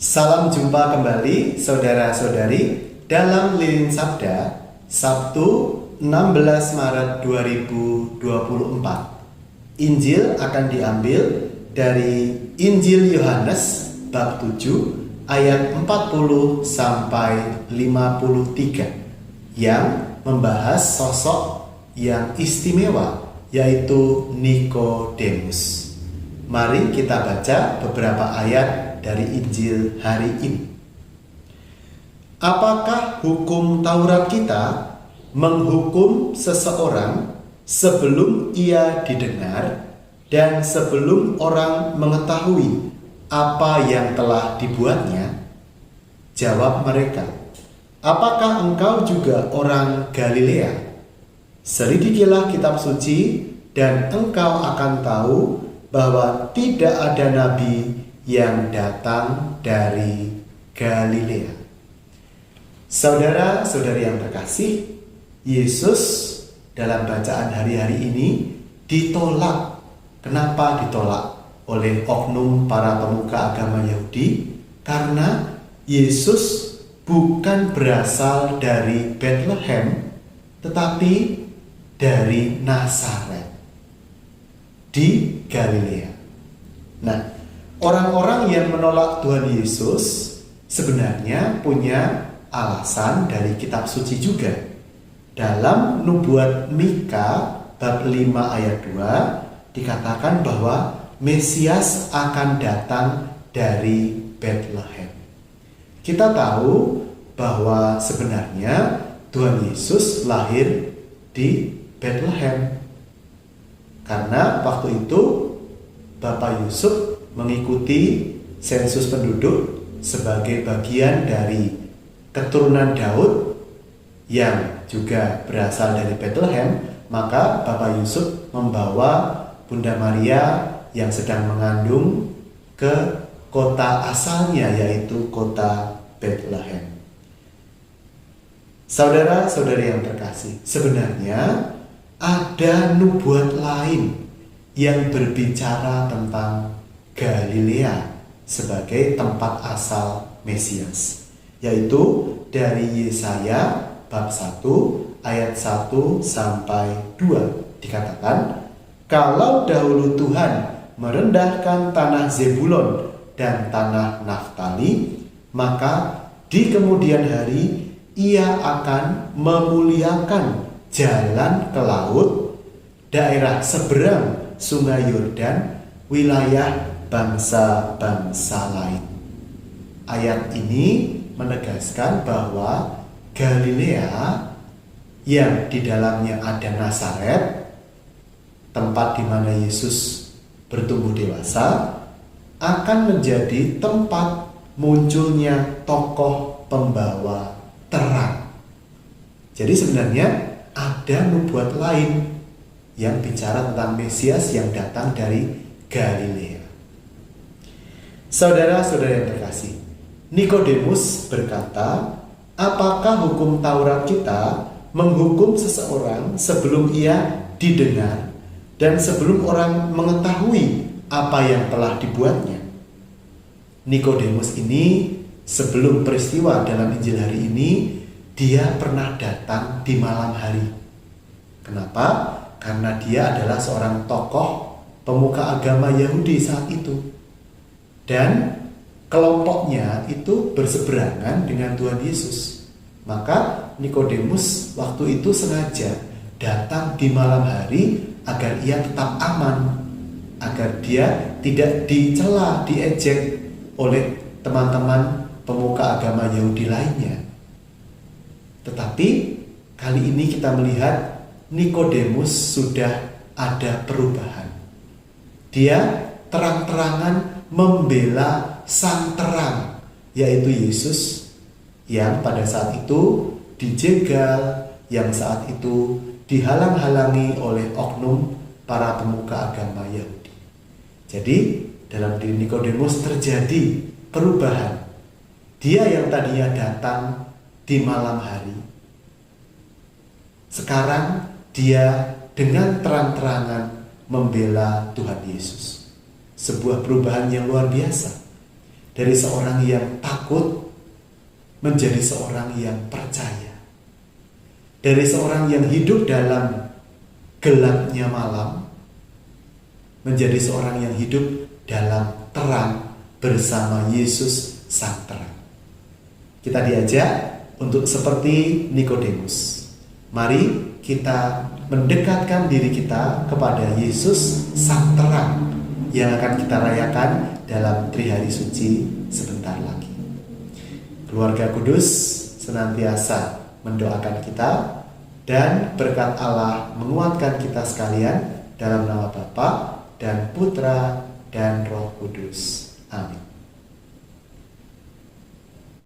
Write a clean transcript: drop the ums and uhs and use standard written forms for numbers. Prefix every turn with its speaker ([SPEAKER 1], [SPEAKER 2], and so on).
[SPEAKER 1] Salam jumpa kembali saudara-saudari dalam Lilin Sabda Sabtu 16 Maret 2024. Injil akan diambil dari Injil Yohanes bab 7 ayat 40 sampai 53 yang membahas sosok yang istimewa, yaitu Nikodemus. Mari kita baca beberapa ayat dari Injil hari ini. Apakah hukum Taurat kita menghukum seseorang sebelum ia didengar dan sebelum orang mengetahui apa yang telah dibuatnya? Jawab mereka, apakah engkau juga orang Galilea? Selidikilah kitab suci dan engkau akan tahu bahwa tidak ada nabi yang datang dari Galilea. Saudara-saudari yang terkasih, Yesus dalam bacaan hari-hari ini ditolak. Kenapa ditolak oleh oknum para pemuka agama Yahudi? Karena Yesus bukan berasal dari Bethlehem, tetapi dari Nazaret di Galilea. Nah, orang-orang yang menolak Tuhan Yesus sebenarnya punya alasan dari kitab suci juga. Dalam nubuat Mika bab 5 ayat 2 dikatakan bahwa Mesias akan datang dari Bethlehem. Kita tahu bahwa sebenarnya Tuhan Yesus lahir di Bethlehem. Karena waktu itu Bapak Yusuf mengikuti sensus penduduk sebagai bagian dari keturunan Daud yang juga berasal dari Bethlehem, maka Bapak Yusuf membawa Bunda Maria yang sedang mengandung ke kota asalnya, yaitu kota Bethlehem. Saudara-saudari yang terkasih, sebenarnya ada nubuat lain yang berbicara tentang Galilea sebagai tempat asal Mesias, yaitu dari Yesaya bab 1 ayat 1 sampai 2 dikatakan, kalau dahulu Tuhan merendahkan tanah Zebulon dan tanah Naftali, maka di kemudian hari ia akan memuliakan jalan ke laut, daerah seberang sungai Yordan, wilayah bangsa-bangsa lain. Ayat ini menegaskan bahwa Galilea yang di dalamnya ada Nazaret, tempat di mana Yesus bertumbuh dewasa, akan menjadi tempat munculnya tokoh pembawa terang. Jadi sebenarnya ada nubuat lain yang bicara tentang Mesias yang datang dari Galilea. Saudara-saudara yang terkasih, Nikodemus berkata, apakah hukum Taurat kita menghukum seseorang sebelum ia didengar dan sebelum orang mengetahui apa yang telah dibuatnya? Nikodemus ini sebelum peristiwa dalam Injil hari ini, dia pernah datang di malam hari. Kenapa? Karena dia adalah seorang tokoh pemuka agama Yahudi saat itu. Dan kelompoknya itu berseberangan dengan Tuhan Yesus. Maka Nikodemus waktu itu sengaja datang di malam hari agar ia tetap aman, agar dia tidak dicela, diejek oleh teman-teman pemuka agama Yahudi lainnya. Tetapi kali ini kita melihat Nikodemus sudah ada perubahan. Dia terang-terangan membela sang terang, yaitu Yesus, yang pada saat itu dijegal, yang saat itu dihalang-halangi oleh oknum para pemuka agama Yahudi. Jadi dalam diri Nikodemus terjadi perubahan. Dia yang tadinya datang di malam hari, sekarang dia dengan terang-terangan membela Tuhan Yesus. Sebuah perubahan yang luar biasa. Dari seorang yang takut menjadi seorang yang percaya. Dari seorang yang hidup dalam gelapnya malam menjadi seorang yang hidup dalam terang bersama Yesus Sang Terang. Kita diajak untuk seperti Nikodemus. Mari kita mendekatkan diri kita kepada Yesus Sang Terang yang akan kita rayakan dalam Trihari Suci sebentar lagi. Keluarga Kudus senantiasa mendoakan kita dan berkat Allah menguatkan kita sekalian dalam nama Bapa dan Putra dan Roh Kudus. Amin.